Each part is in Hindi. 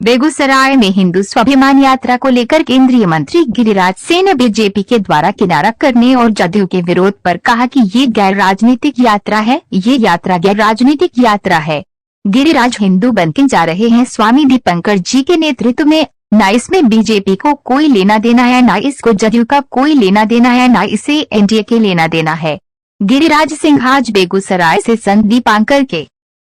बेगूसराय में हिंदू स्वाभिमान यात्रा को लेकर केंद्रीय मंत्री गिरिराज सिंह ने बीजेपी के द्वारा किनारा करने और जदयू के विरोध पर कहा कि ये गैर राजनीतिक यात्रा है। ये यात्रा गैर राजनीतिक यात्रा है। गिरिराज हिंदू बनके जा रहे हैं स्वामी दीपंकर जी के नेतृत्व में। न इसमें बीजेपी को कोई लेना देना है, न इसको जदयू का कोई लेना देना है, न इसे एनडीए के लेना देना है। गिरिराज सिंह आज बेगूसराय से संत दीपंकर के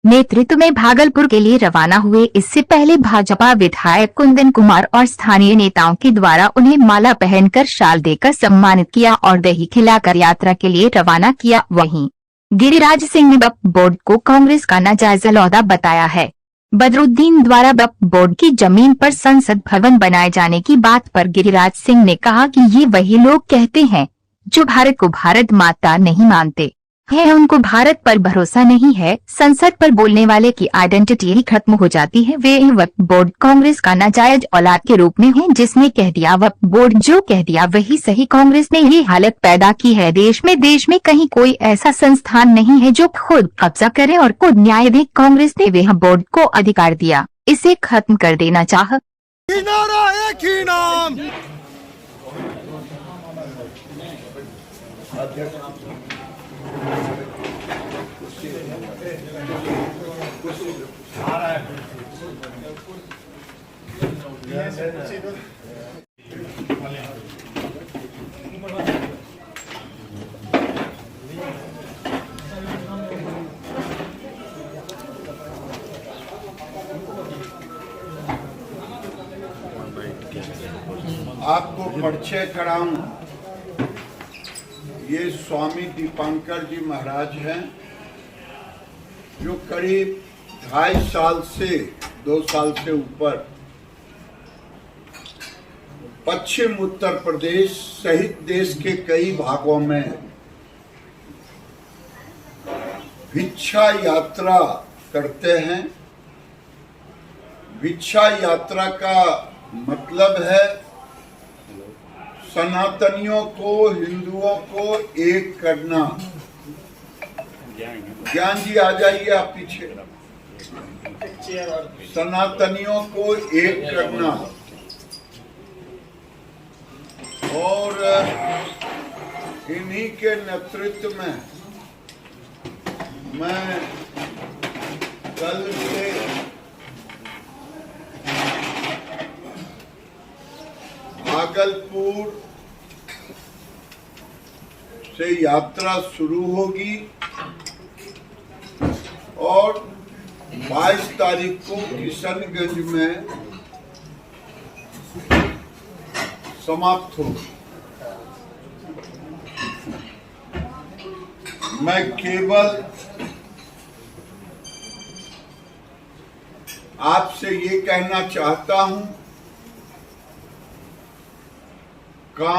नेतृत्व में भागलपुर के लिए रवाना हुए। इससे पहले भाजपा विधायक कुंदन कुमार और स्थानीय नेताओं के द्वारा उन्हें माला पहनकर शाल देकर सम्मानित किया और दही खिलाकर यात्रा के लिए रवाना किया। वहीं गिरिराज सिंह ने वक्फ बोर्ड को कांग्रेस का नाजायज लौदा बताया है। बदरुद्दीन द्वारा वक्फ बोर्ड की जमीन पर संसद भवन बनाए जाने की बात पर गिरिराज सिंह ने कहा कि ये वही लोग कहते हैं जो भारत को भारत माता नहीं मानते हैं, उनको भारत पर भरोसा नहीं है। संसद पर बोलने वाले की आइडेंटिटी ही खत्म हो जाती है। वे वक्फ बोर्ड कांग्रेस का नाजायज औलाद के रूप में है, जिसने कह दिया वक्फ बोर्ड जो कह दिया वही सही। कांग्रेस ने ये हालत पैदा की है। देश में कहीं कोई ऐसा संस्थान नहीं है जो खुद कब्जा करे और खुद न्याय दे। कांग्रेस ने वक्फ बोर्ड को अधिकार दिया, इसे खत्म कर देना चाह। आपको परिचय कराऊं, ये स्वामी दीपंकर जी महाराज हैं, जो करीब 2.5 साल से 2 साल से ऊपर पश्चिम उत्तर प्रदेश सहित देश के कई भागों में भिक्षा यात्रा करते हैं। भिक्षा यात्रा का मतलब है सनातनियों को, हिंदुओं को एक करना। ज्ञान जी आ जाइए आप पीछे। सनातनियों को एक करना और इन्हीं के नेतृत्व में मैं कल से भागलपुर से यात्रा शुरू होगी और 22 तारीख को किशनगंज में समाप्त होगी। मैं केवल आपसे ये कहना चाहता हूं का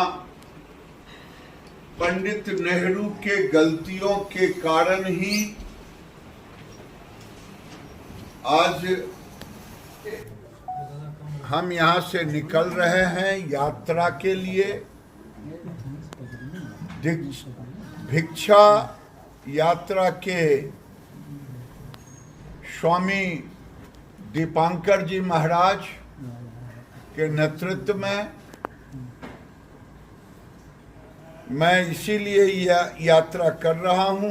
पंडित नेहरू के गलतियों के कारण ही आज हम यहां से निकल रहे हैं यात्रा के लिए। भिक्षा यात्रा के स्वामी दीपंकर जी महाराज के नेतृत्व में मैं इसीलिए यात्रा कर रहा हूं।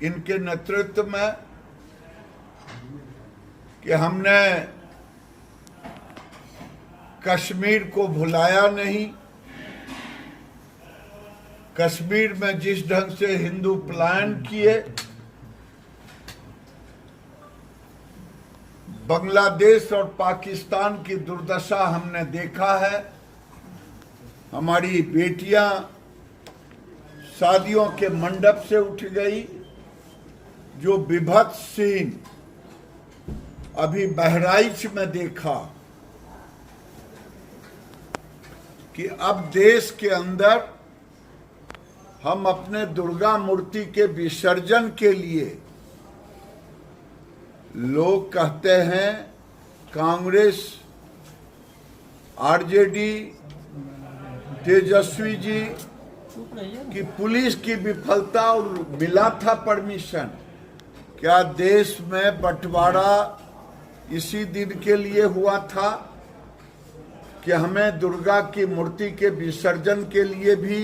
इनके नेतृत्व में कि हमने कश्मीर को भुलाया नहीं। कश्मीर में जिस ढंग से हिंदू पलायन किए, बांग्लादेश और पाकिस्तान की दुर्दशा हमने देखा है। हमारी बेटियां शादियों के मंडप से उठ गई। जो विभत्स सीन अभी बहराइच में देखा कि अब देश के अंदर हम अपने दुर्गा मूर्ति के विसर्जन के लिए लोग कहते हैं कांग्रेस, आरजेडी, तेजस्वी जी की पुलिस की विफलता और मिला था परमिशन। क्या देश में बंटवारा इसी दिन के लिए हुआ था कि हमें दुर्गा की मूर्ति के विसर्जन के लिए भी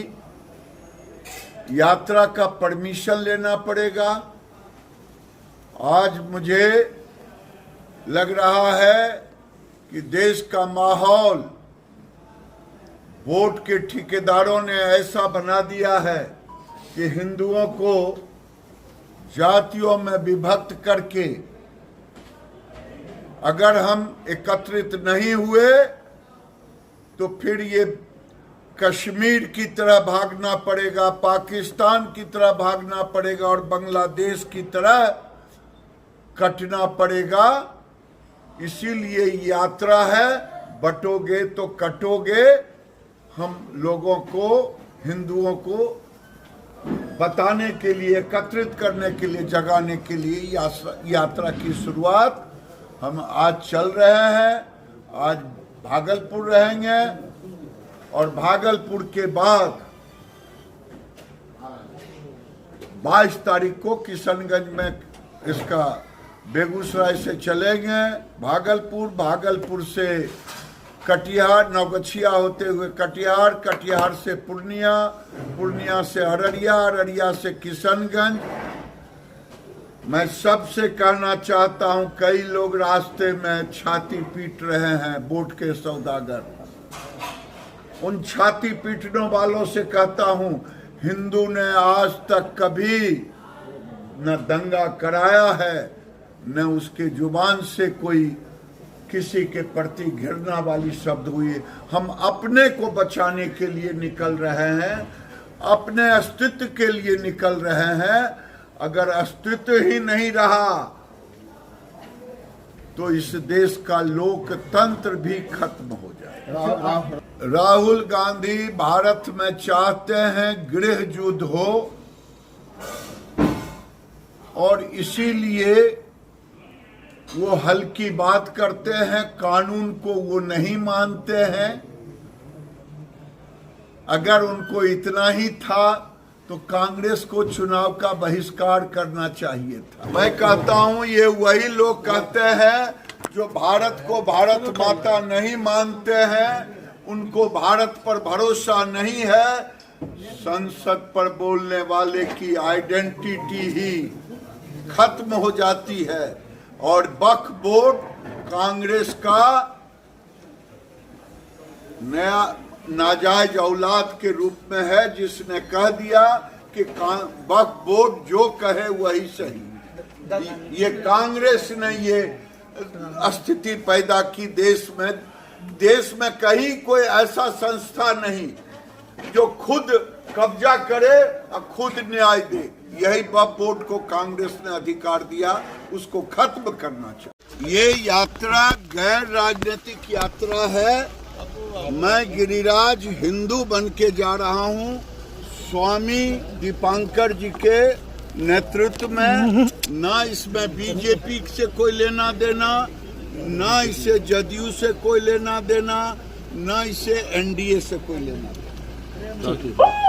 यात्रा का परमिशन लेना पड़ेगा। आज मुझे लग रहा है कि देश का माहौल वोट के ठेकेदारों ने ऐसा बना दिया है कि हिंदुओं को जातियों में विभक्त करके अगर हम एकत्रित नहीं हुए तो फिर ये कश्मीर की तरह भागना पड़ेगा, पाकिस्तान की तरह भागना पड़ेगा और बांग्लादेश की तरह कटना पड़ेगा। इसीलिए यात्रा है, बटोगे तो कटोगे। हम लोगों को, हिंदुओं को बताने के लिए, एकत्रित करने के लिए, जगाने के लिए यात्रा की शुरुआत हम आज चल रहे हैं। आज भागलपुर रहेंगे और भागलपुर के बाद 22 तारीख को किशनगंज में इसका बेगूसराय से चलेंगे भागलपुर, भागलपुर से कटिहार, नवगछिया होते हुए कटिहार, कटिहार से पूर्णिया, पूर्णिया से अररिया, अररिया से किशनगंज। मैं सबसे कहना चाहता हूं, कई लोग रास्ते में छाती पीट रहे हैं, वोट के सौदागर। उन छाती पीटने वालों से कहता हूं, हिंदू ने आज तक कभी न दंगा कराया है, न उसके जुबान से कोई किसी के प्रति घृणा वाली शब्द हुई। हम अपने को बचाने के लिए निकल रहे हैं, अपने अस्तित्व के लिए निकल रहे हैं। अगर अस्तित्व ही नहीं रहा तो इस देश का लोकतंत्र भी खत्म हो जाएगा। राहुल गांधी भारत में चाहते हैं गृह युद्ध हो और इसीलिए वो हल्की बात करते हैं, कानून को वो नहीं मानते हैं। अगर उनको इतना ही था तो कांग्रेस को चुनाव का बहिष्कार करना चाहिए था। मैं कहता हूं, ये वही लोग कहते हैं जो भारत को भारत माता नहीं मानते हैं, उनको भारत पर भरोसा नहीं है। संसद पर बोलने वाले की आइडेंटिटी ही खत्म हो जाती है और वक्फ बोर्ड कांग्रेस का नया नाजायज औलाद के रूप में है, जिसने कह दिया कि वक्फ बोर्ड जो कहे वही सही। ये कांग्रेस ने ये स्थिति पैदा की देश में कहीं कोई ऐसा संस्था नहीं जो खुद कब्जा करे और खुद न्याय दे। यही वक्फ बोर्ड को कांग्रेस ने अधिकार दिया, उसको खत्म करना चाहिए। ये यात्रा गैर राजनीतिक यात्रा है। मैं गिरिराज हिंदू बन के जा रहा हूँ, स्वामी दीपांकर जी के नेतृत्व में। ना इसमें बीजेपी से कोई लेना देना, ना इसे जदयू से कोई लेना देना, ना इसे एनडीए से कोई लेना देना।